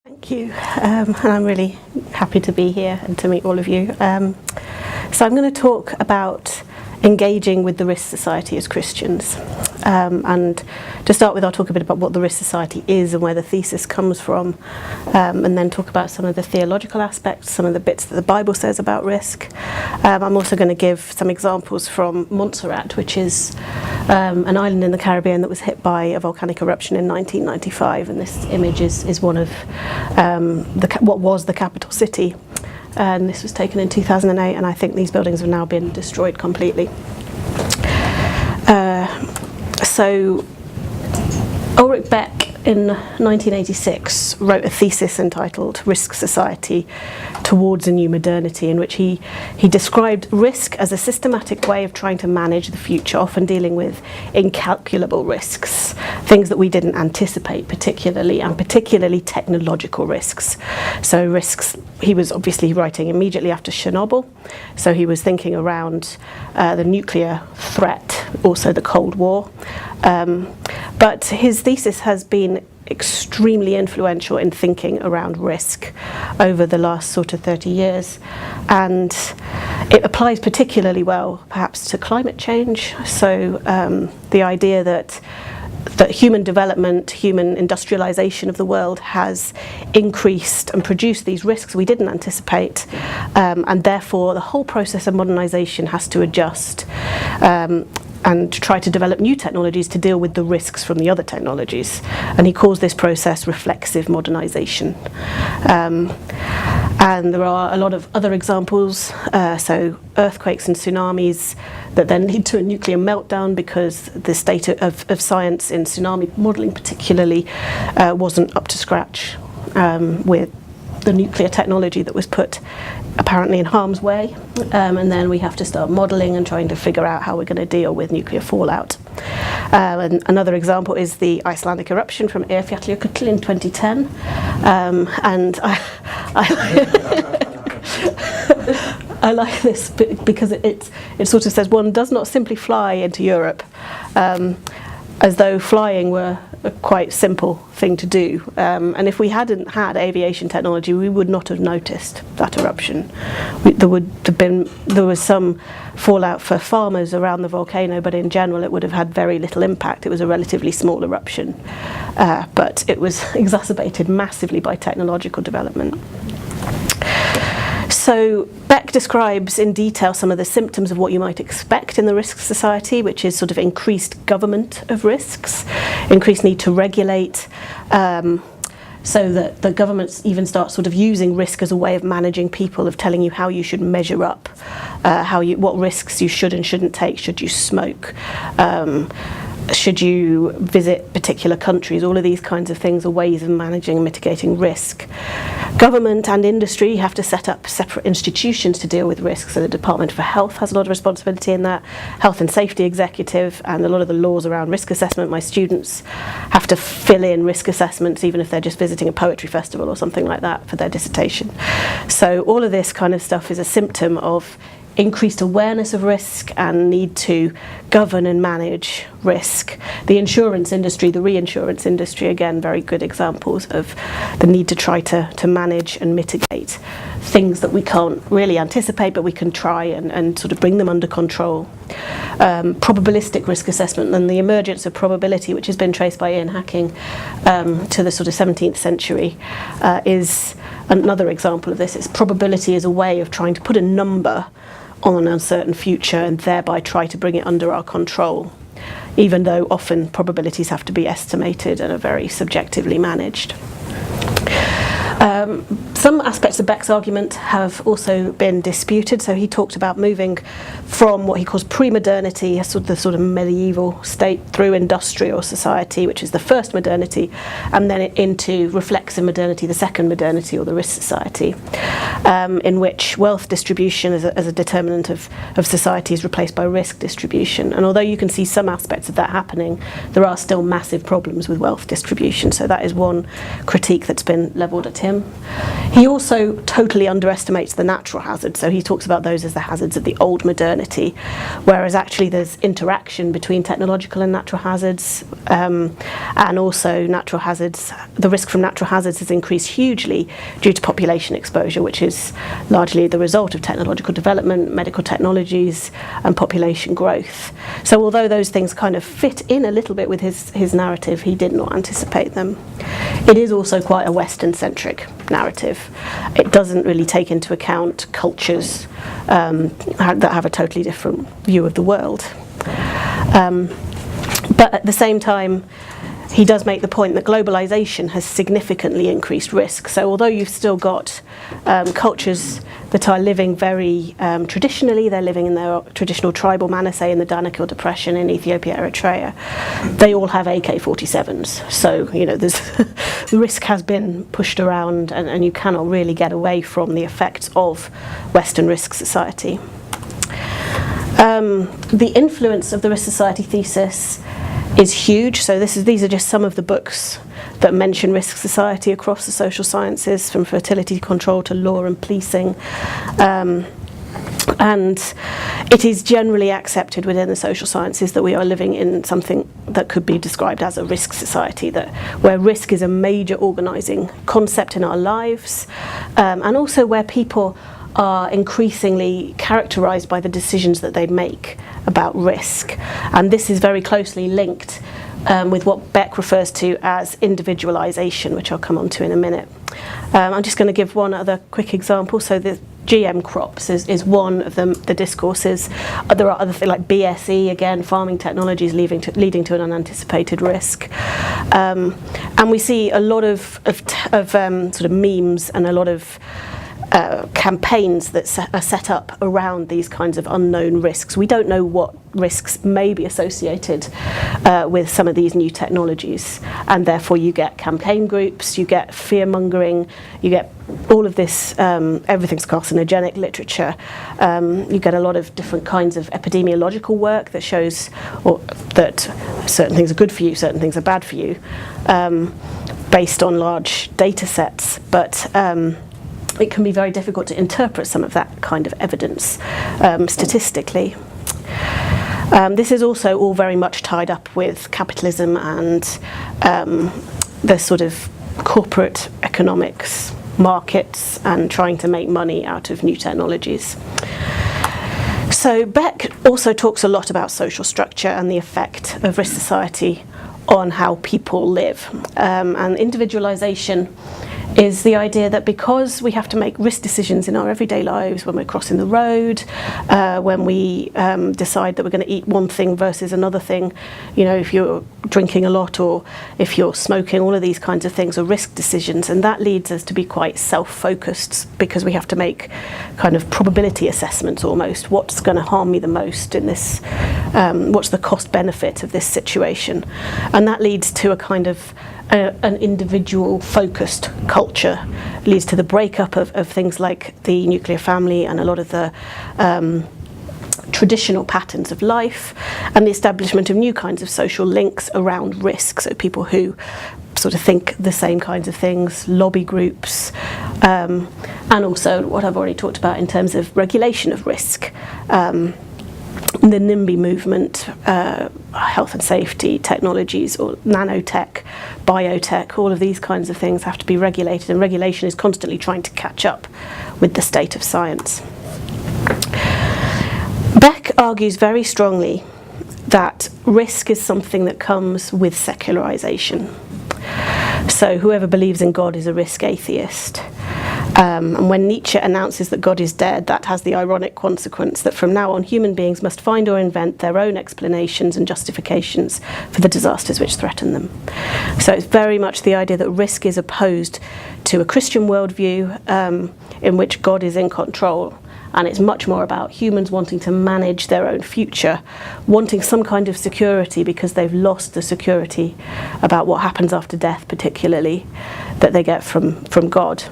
Thank you, and I'm really happy to be here and to meet all of you. So I'm going to talk about engaging with the Risk Society as Christians. And to start with, I'll talk a bit about what the Risk Society is and where the thesis comes from, and then talk about some of the theological aspects, some of the bits that the Bible says about risk. I'm also going to give some examples from Montserrat, which is an island in the Caribbean that was hit by a volcanic eruption in 1995, and this image is one of what was the capital city. And this was taken in 2008, and I think these buildings have now been destroyed completely. So Ulrich Beck in 1986 wrote a thesis entitled Risk Society Towards a New Modernity, in which he described risk as a systematic way of trying to manage the future, often dealing with incalculable risks, things that we didn't anticipate particularly technological risks. So risks, he was obviously writing immediately after Chernobyl, so he was thinking around the nuclear threat, also the Cold War. But his thesis has been extremely influential in thinking around risk over the last sort of 30 years, and it applies particularly well perhaps to climate change. So the idea that human development, human industrialization of the world has increased and produced these risks we didn't anticipate, and therefore the whole process of modernization has to adjust and try to develop new technologies to deal with the risks from the other technologies. And he calls this process reflexive modernization. And there are a lot of other examples, so earthquakes and tsunamis that then lead to a nuclear meltdown because the state of science in tsunami modeling particularly wasn't up to scratch with the nuclear technology that was put apparently in harm's way, and then we have to start modelling and trying to figure out how we're going to deal with nuclear fallout. And another example is the Icelandic eruption from Eyjafjallajökull in 2010, and I like this because it sort of says one does not simply fly into Europe, as though flying were a quite simple thing to do. And if we hadn't had aviation technology, we would not have noticed that eruption. There was some fallout for farmers around the volcano, but in general it would have had very little impact. It was a relatively small eruption, but it was exacerbated massively by technological development. So Beck describes in detail some of the symptoms of what you might expect in the Risk Society, which is sort of increased government of risks, increased need to regulate, so that the governments even start sort of using risk as a way of managing people, of telling you how you should measure up, what risks you should and shouldn't take. Should you smoke? Should you visit particular countries? All of these kinds of things are ways of managing and mitigating risk. Government and industry have to set up separate institutions to deal with risk. So the Department for Health has a lot of responsibility in that, Health and Safety Executive, and a lot of the laws around risk assessment. My students have to fill in risk assessments even if they're just visiting a poetry festival or something like that for their dissertation. So all of this kind of stuff is a symptom of increased awareness of risk and need to govern and manage risk. The insurance industry, the reinsurance industry, again, very good examples of the need to try to manage and mitigate things that we can't really anticipate, but we can try and sort of bring them under control. Probabilistic risk assessment and the emergence of probability, which has been traced by Ian Hacking to the sort of 17th century, is another example of this. It's probability as a way of trying to put a number on an uncertain future and thereby try to bring it under our control, even though often probabilities have to be estimated and are very subjectively managed. Some aspects of Beck's argument have also been disputed. So he talked about moving from what he calls pre-modernity, the sort of medieval state, through industrial society, which is the first modernity, and then into reflexive modernity, the second modernity, or the Risk Society, in which wealth distribution as a determinant of society is replaced by risk distribution. And although you can see some aspects of that happening, there are still massive problems with wealth distribution. So that is one critique that's been levelled at him. He also totally underestimates the natural hazards. So he talks about those as the hazards of the old modernity, whereas actually there's interaction between technological and natural hazards, and also natural hazards. The risk from natural hazards has increased hugely due to population exposure, which is largely the result of technological development, medical technologies, and population growth. So although those things kind of fit in a little bit with his narrative, he did not anticipate them. It is also quite a Western-centric narrative. It doesn't really take into account cultures that have a totally different view of the world. But at the same time, he does make the point that globalization has significantly increased risk. So although you've still got cultures that are living very traditionally, they're living in their traditional tribal manner, say in the Danakil Depression in Ethiopia, Eritrea, they all have AK-47s. So, you know, there's the risk has been pushed around, and you cannot really get away from the effects of Western risk society. The influence of the risk society thesis is huge. So these are just some of the books that mention risk society across the social sciences, from fertility control to law and policing. And it is generally accepted within the social sciences that we are living in something that could be described as a risk society, where risk is a major organising concept in our lives, and also where people are increasingly characterised by the decisions that they make about risk. And this is very closely linked with what Beck refers to as individualisation, which I'll come on to in a minute. I'm just going to give one other quick example. So the GM crops is one of the discourses. There are other things like BSE, again, farming technologies leading to an unanticipated risk. And we see a lot of sort of memes and a lot of campaigns that are set up around these kinds of unknown risks. We don't know what risks may be associated with some of these new technologies, and therefore you get campaign groups, you get fear-mongering, you get all of this, everything's carcinogenic literature. You get a lot of different kinds of epidemiological work that shows that certain things are good for you, certain things are bad for you, based on large data sets. But it can be very difficult to interpret some of that kind of evidence statistically. This is also all very much tied up with capitalism and the sort of corporate economics, markets, and trying to make money out of new technologies. So Beck also talks a lot about social structure and the effect of risk society on how people live. And individualisation is the idea that because we have to make risk decisions in our everyday lives, when we're crossing the road, when we decide that we're going to eat one thing versus another thing, you know, if you're drinking a lot or if you're smoking, all of these kinds of things are risk decisions, and that leads us to be quite self-focused because we have to make kind of probability assessments almost. What's going to harm me the most in this? What's the cost benefit of this situation? And that leads to a kind of an individual focused culture, leads to the breakup of things like the nuclear family and a lot of the traditional patterns of life, and the establishment of new kinds of social links around risk. So people who sort of think the same kinds of things, lobby groups, and also what I've already talked about in terms of regulation of risk. The NIMBY movement, health and safety technologies, or nanotech, biotech, all of these kinds of things have to be regulated, and regulation is constantly trying to catch up with the state of science. Beck argues very strongly that risk is something that comes with secularisation. So whoever believes in God is a risk atheist. And when Nietzsche announces that God is dead, that has the ironic consequence that from now on human beings must find or invent their own explanations and justifications for the disasters which threaten them. So it's very much the idea that risk is opposed to a Christian worldview in which God is in control. And it's much more about humans wanting to manage their own future, wanting some kind of security because they've lost the security about what happens after death, particularly, that they get from God.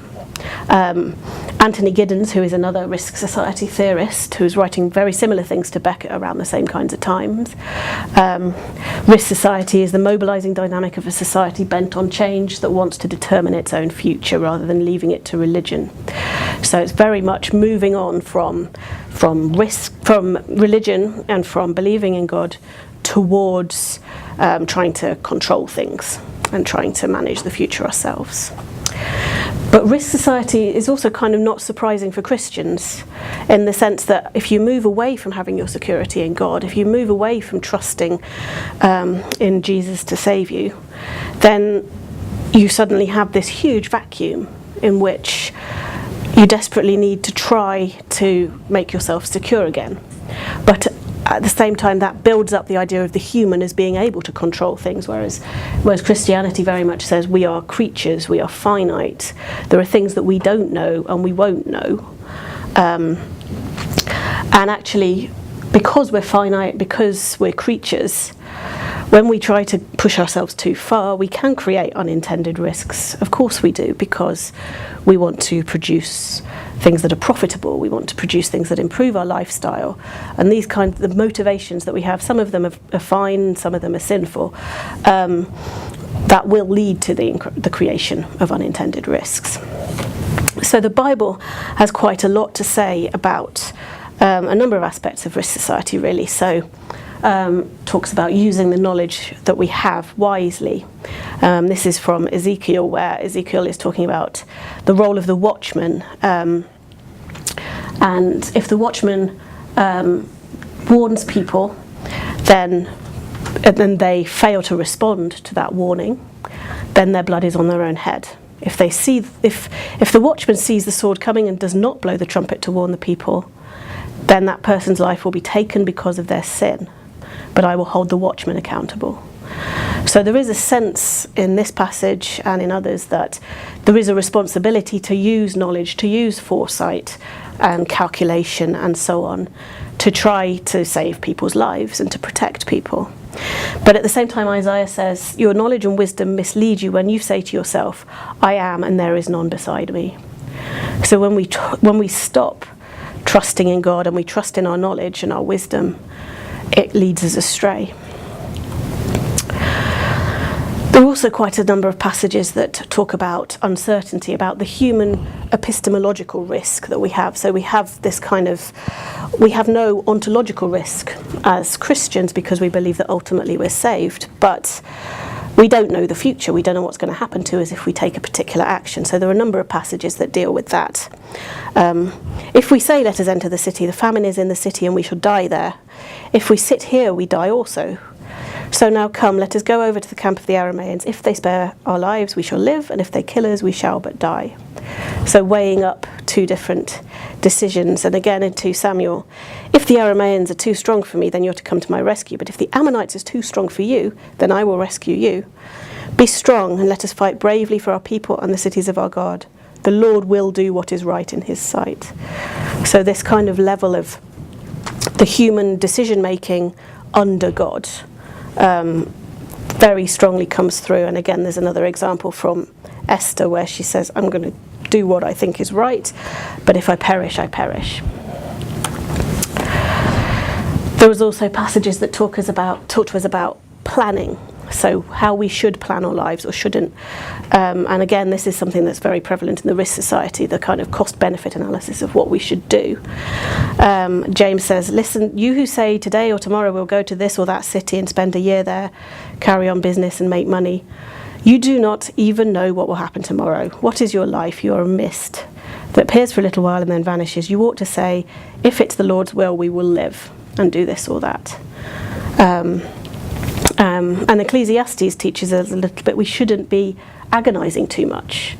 Anthony Giddens, who is another risk society theorist, who's writing very similar things to Beck around the same kinds of times. Risk society is the mobilising dynamic of a society bent on change that wants to determine its own future rather than leaving it to religion. So it's very much moving on from religion and from believing in God towards trying to control things and trying to manage the future ourselves. But risk society is also kind of not surprising for Christians, in the sense that if you move away from having your security in God, if you move away from trusting in Jesus to save you, then you suddenly have this huge vacuum in which you desperately need to try to make yourself secure again. But at the same time, that builds up the idea of the human as being able to control things, whereas Christianity very much says we are creatures, we are finite. There are things that we don't know and we won't know. And actually, because we're finite, because we're creatures, when we try to push ourselves too far, we can create unintended risks. Of course we do, because we want to produce things that are profitable, we want to produce things that improve our lifestyle. And these kinds of motivations that we have, some of them are fine, some of them are sinful, that will lead to the creation of unintended risks. So the Bible has quite a lot to say about a number of aspects of risk society, really. So talks about using the knowledge that we have wisely. This is from Ezekiel, where Ezekiel is talking about the role of the watchman. And if the watchman warns people, then they fail to respond to that warning, then their blood is on their own head. If the watchman sees the sword coming and does not blow the trumpet to warn the people, then that person's life will be taken because of their sin. But I will hold the watchman accountable. So there is a sense in this passage and in others that there is a responsibility to use knowledge, to use foresight and calculation and so on, to try to save people's lives and to protect people. But at the same time, Isaiah says, your knowledge and wisdom mislead you when you say to yourself, I am and there is none beside me. So when we stop trusting in God and we trust in our knowledge and our wisdom, it leads us astray. There are also quite a number of passages that talk about uncertainty, about the human epistemological risk that we have. So we have no ontological risk as Christians because we believe that ultimately we're saved, but we don't know the future. We don't know what's going to happen to us if we take a particular action. So there are a number of passages that deal with that. If we say, let us enter the city, the famine is in the city and we shall die there. If we sit here, we die also. So now come, let us go over to the camp of the Arameans. If they spare our lives, we shall live, and if they kill us, we shall but die. So weighing up two different decisions. And again in 2 Samuel, if the Arameans are too strong for me, then you're to come to my rescue. But if the Ammonites is too strong for you, then I will rescue you. Be strong and let us fight bravely for our people and the cities of our God. The Lord will do what is right in his sight. So this kind of level of the human decision-making under God very strongly comes through. And again, there's another example from Esther where she says, I'm going to do what I think is right, but if I perish, I perish. There was also passages that talk to us about planning, so how we should plan our lives or shouldn't. And again, this is something that's very prevalent in the risk society, the kind of cost-benefit analysis of what we should do. James says, listen, you who say today or tomorrow we'll go to this or that city and spend a year there, carry on business and make money, you do not even know what will happen tomorrow. What is your life? You are a mist that appears for a little while and then vanishes. You ought to say, if it's the Lord's will, we will live and do this or that. And Ecclesiastes teaches us a little bit we shouldn't be agonising too much.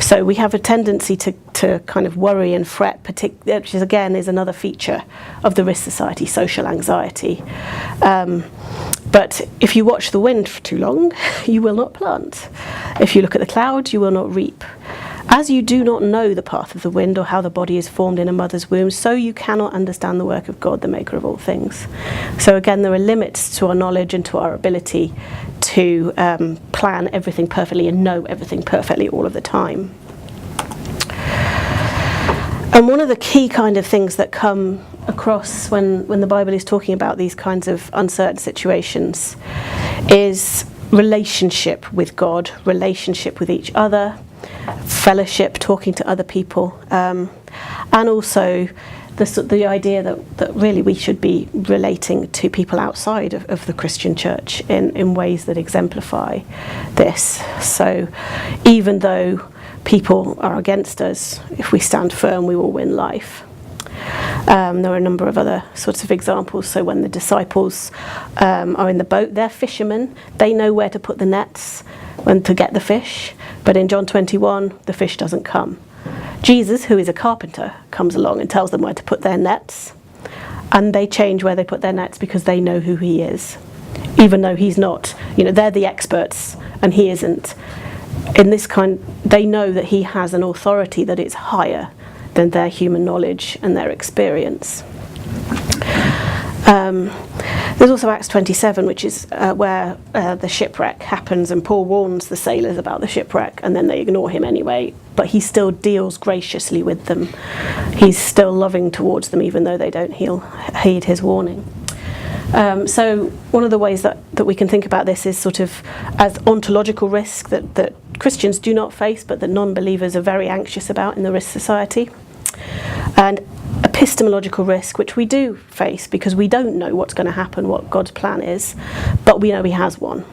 So we have a tendency to kind of worry and fret, which is, again, is another feature of the risk society, social anxiety. But if you watch the wind for too long, you will not plant. If you look at the clouds, you will not reap. As you do not know the path of the wind or how the body is formed in a mother's womb, so you cannot understand the work of God, the maker of all things. So again, there are limits to our knowledge and to our ability to plan everything perfectly and know everything perfectly all of the time. And one of the key kind of things that come across when the Bible is talking about these kinds of uncertain situations is relationship with God, relationship with each other, fellowship, talking to other people, and also the idea that really we should be relating to people outside of the Christian church in ways that exemplify this. So even though people are against us, if we stand firm, we will win life. There are a number of other sorts of examples. So when the disciples are in the boat, they're fishermen. They know where to put the nets when to get the fish. But in John 21, the fish doesn't come. Jesus, who is a carpenter, comes along and tells them where to put their nets. And they change where they put their nets because they know who he is. Even though he's not, they're the experts and he isn't. In this kind, they know that he has an authority that is higher than their human knowledge and their experience. There's also Acts 27, which is where the shipwreck happens, and Paul warns the sailors about the shipwreck, and then they ignore him anyway, but he still deals graciously with them. He's still loving towards them, even though they don't heed his warning. So one of the ways that we can think about this is sort of as ontological risk that Christians do not face, but that non-believers are very anxious about in the risk society. And epistemological risk, which we do face because we don't know what's going to happen, what God's plan is, but we know he has one.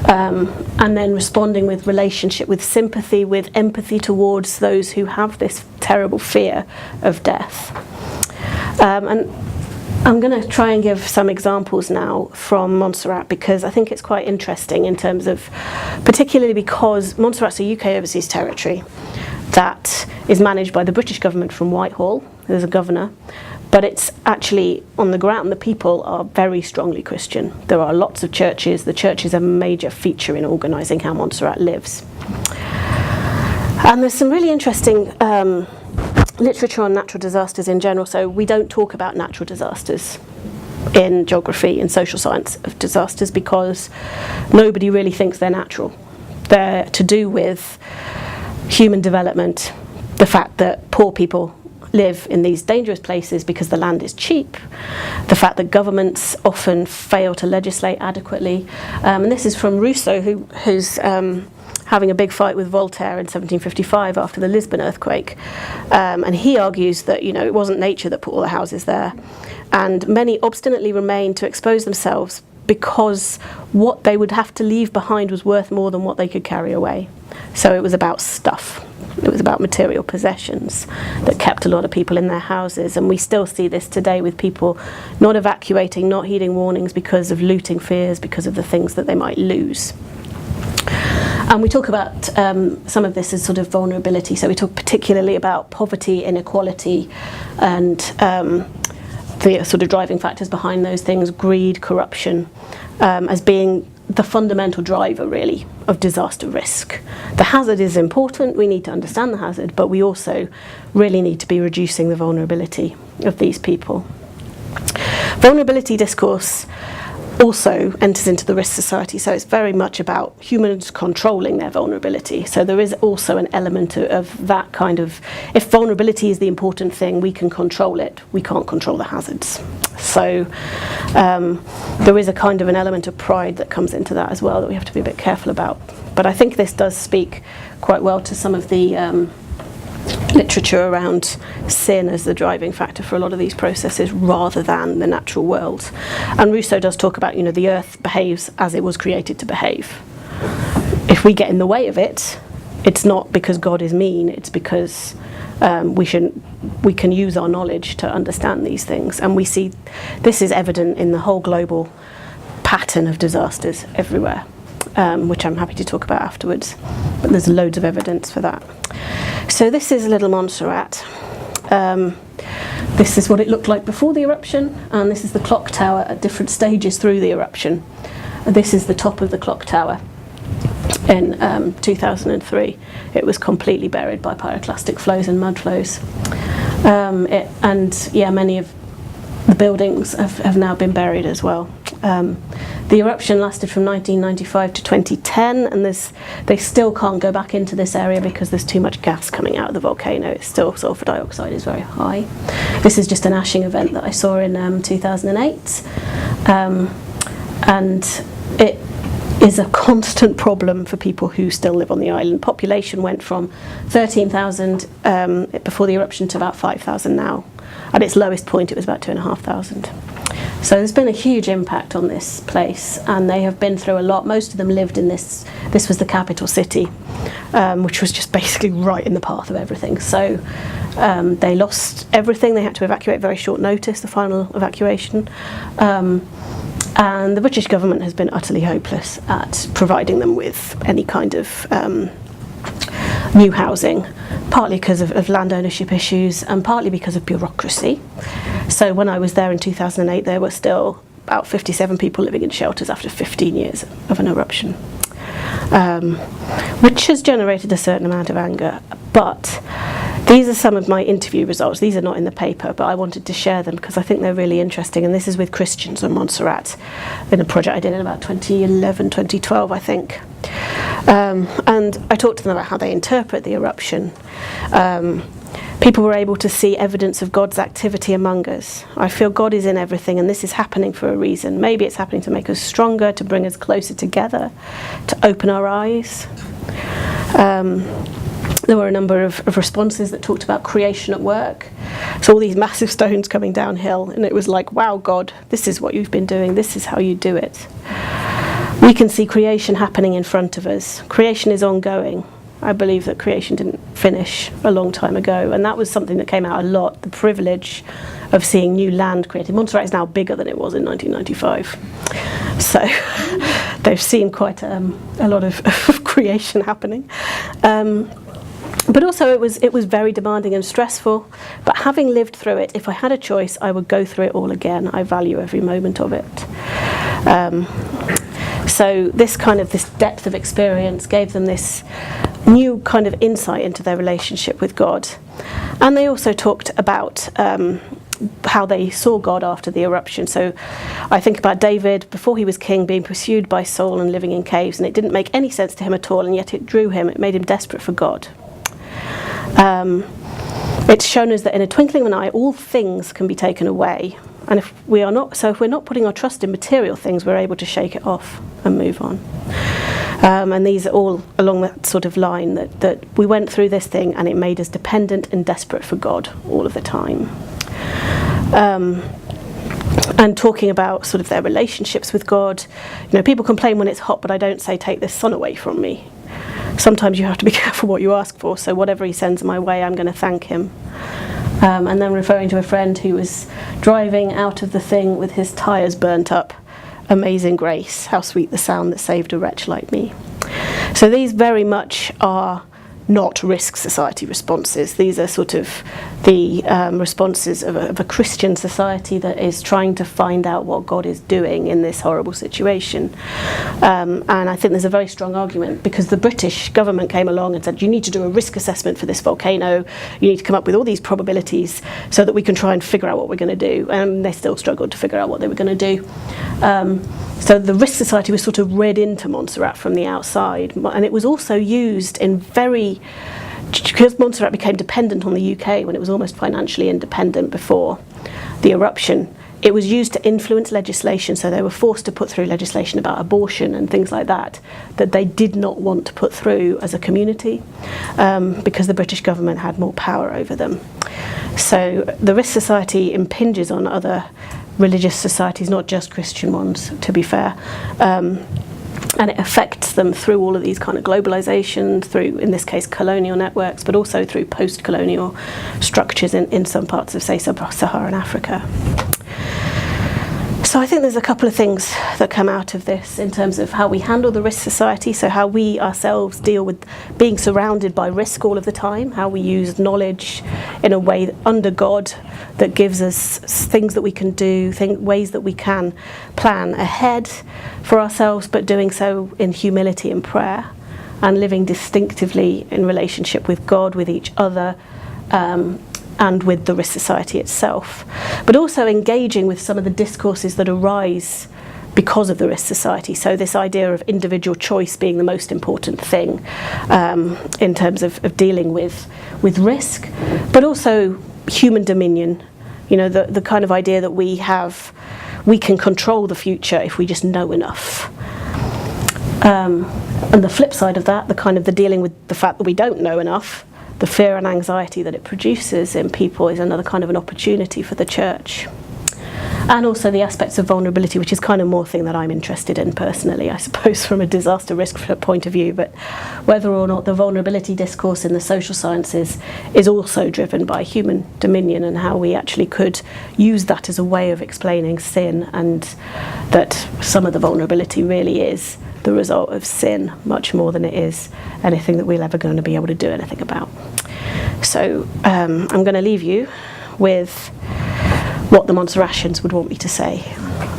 And then responding with relationship, with sympathy, with empathy towards those who have this terrible fear of death. And I'm going to try and give some examples now from Montserrat, because I think it's quite interesting in terms of, particularly because Montserrat's a UK overseas territory that is managed by the British government from Whitehall. There's a governor, but it's actually on the ground, the people are very strongly Christian. There are lots of churches. The church is a major feature in organising how Montserrat lives. And there's some really interesting literature on natural disasters in general. So we don't talk about natural disasters in geography and social science of disasters because nobody really thinks they're natural. They're to do with human development, the fact that poor people live in these dangerous places because the land is cheap, the fact that governments often fail to legislate adequately. And this is from Rousseau, who's having a big fight with Voltaire in 1755 after the Lisbon earthquake. And he argues that, it wasn't nature that put all the houses there. And many obstinately remained to expose themselves because what they would have to leave behind was worth more than what they could carry away. So it was about stuff. It was about material possessions that kept a lot of people in their houses. And we still see this today with people not evacuating, not heeding warnings because of looting fears, because of the things that they might lose. And we talk about some of this as sort of vulnerability. So we talk particularly about poverty, inequality, and the sort of driving factors behind those things, greed, corruption, as being the fundamental driver, really, of disaster risk. The hazard is important, we need to understand the hazard, but we also really need to be reducing the vulnerability of these people. Vulnerability discourse also enters into the risk society, so it's very much about humans controlling their vulnerability. So there is also an element of that kind of, if vulnerability is the important thing, we can control it, we can't control the hazards. So there is a kind of an element of pride that comes into that as well that we have to be a bit careful about. But I think this does speak quite well to some of the literature around sin as the driving factor for a lot of these processes rather than the natural world. And Rousseau does talk about, the earth behaves as it was created to behave. If we get in the way of it, it's not because God is mean, it's because we can use our knowledge to understand these things. And we see this is evident in the whole global pattern of disasters everywhere, which I'm happy to talk about afterwards. But there's loads of evidence for that. So this is Little Montserrat. This is what it looked like before the eruption, and this is the clock tower at different stages through the eruption. This is the top of the clock tower. In 2003, it was completely buried by pyroclastic flows and mud flows. Many of the buildings have now been buried as well. The eruption lasted from 1995 to 2010, and they still can't go back into this area because there's too much gas coming out of the volcano. It's still, sulfur dioxide is very high. This is just an ashing event that I saw in 2008, and it is a constant problem for people who still live on the island. Population went from 13,000 before the eruption to about 5,000 now. At its lowest point, it was about 2,500. So there's been a huge impact on this place, and they have been through a lot. Most of them lived in this was the capital city, which was just basically right in the path of everything. So they lost everything. They had to evacuate at very short notice, the final evacuation. And the British government has been utterly hopeless at providing them with any kind of new housing, partly because of land ownership issues and partly because of bureaucracy. So when I was there in 2008, there were still about 57 people living in shelters after 15 years of an eruption, which has generated a certain amount of anger. But these are some of my interview results. These are not in the paper, but I wanted to share them because I think they're really interesting. And this is with Christians on Montserrat in a project I did in about 2011, 2012, I think. And I talked to them about how they interpret the eruption. People were able to see evidence of God's activity among us. I feel God is in everything, and this is happening for a reason. Maybe it's happening to make us stronger, to bring us closer together, to open our eyes. There were a number of responses that talked about creation at work. So all these massive stones coming downhill, and it was like, wow, God, this is what you've been doing. This is how you do it. We can see creation happening in front of us. Creation is ongoing. I believe that creation didn't finish a long time ago, and that was something that came out a lot, the privilege of seeing new land created. Montserrat is now bigger than it was in 1995. So they've seen quite a lot of creation happening. But also it was very demanding and stressful. But having lived through it, if I had a choice, I would go through it all again. I value every moment of it. So this depth of experience gave them this new kind of insight into their relationship with God. And they also talked about how they saw God after the eruption. So I think about David, before he was king, being pursued by Saul and living in caves, and it didn't make any sense to him at all, and yet it drew him, it made him desperate for God. It's shown us that in a twinkling of an eye, all things can be taken away. And if we're not putting our trust in material things, we're able to shake it off and move on. And these are all along that sort of line that we went through this thing and it made us dependent and desperate for God all of the time. And talking about sort of their relationships with God. People complain when it's hot, but I don't say, take this sun away from me. Sometimes you have to be careful what you ask for, so whatever he sends my way, I'm going to thank him. And then referring to a friend who was driving out of the thing with his tyres burnt up. Amazing grace, how sweet the sound that saved a wretch like me. So these very much are not risk society responses. These are sort of the responses of a Christian society that is trying to find out what God is doing in this horrible situation. And I think there's a very strong argument, because the British government came along and said, you need to do a risk assessment for this volcano, you need to come up with all these probabilities so that we can try and figure out what we're going to do. And they still struggled to figure out what they were going to do. So the risk society was sort of read into Montserrat from the outside, and it was also used in because Montserrat became dependent on the UK when it was almost financially independent before the eruption. It was used to influence legislation, so they were forced to put through legislation about abortion and things like that they did not want to put through as a community, because the British government had more power over them. So the risk society impinges on other religious societies, not just Christian ones, to be fair. And it affects them through all of these kind of globalization, through, in this case, colonial networks, but also through post-colonial structures in some parts of, say, sub-Saharan Africa. So I think there's a couple of things that come out of this in terms of how we handle the risk society, so how we ourselves deal with being surrounded by risk all of the time, how we use knowledge in a way under God that gives us things that we can do, ways that we can plan ahead for ourselves, but doing so in humility and prayer, and living distinctively in relationship with God, with each other, and with the risk society itself, but also engaging with some of the discourses that arise because of the risk society. So this idea of individual choice being the most important thing in terms of dealing with risk, but also human dominion. The kind of idea that we can control the future if we just know enough. And the flip side of that, the dealing with the fact that we don't know enough, the fear and anxiety that it produces in people, is another kind of an opportunity for the church. And also the aspects of vulnerability, which is kind of more thing that I'm interested in personally, I suppose, from a disaster risk point of view. But whether or not the vulnerability discourse in the social sciences is also driven by human dominion, and how we actually could use that as a way of explaining sin, and that some of the vulnerability really is the result of sin much more than it is anything that we're ever going to be able to do anything about. So I'm going to leave you with what the Montserratians would want me to say.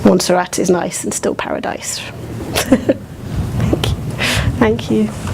Montserrat is nice and still paradise. Thank you. Thank you.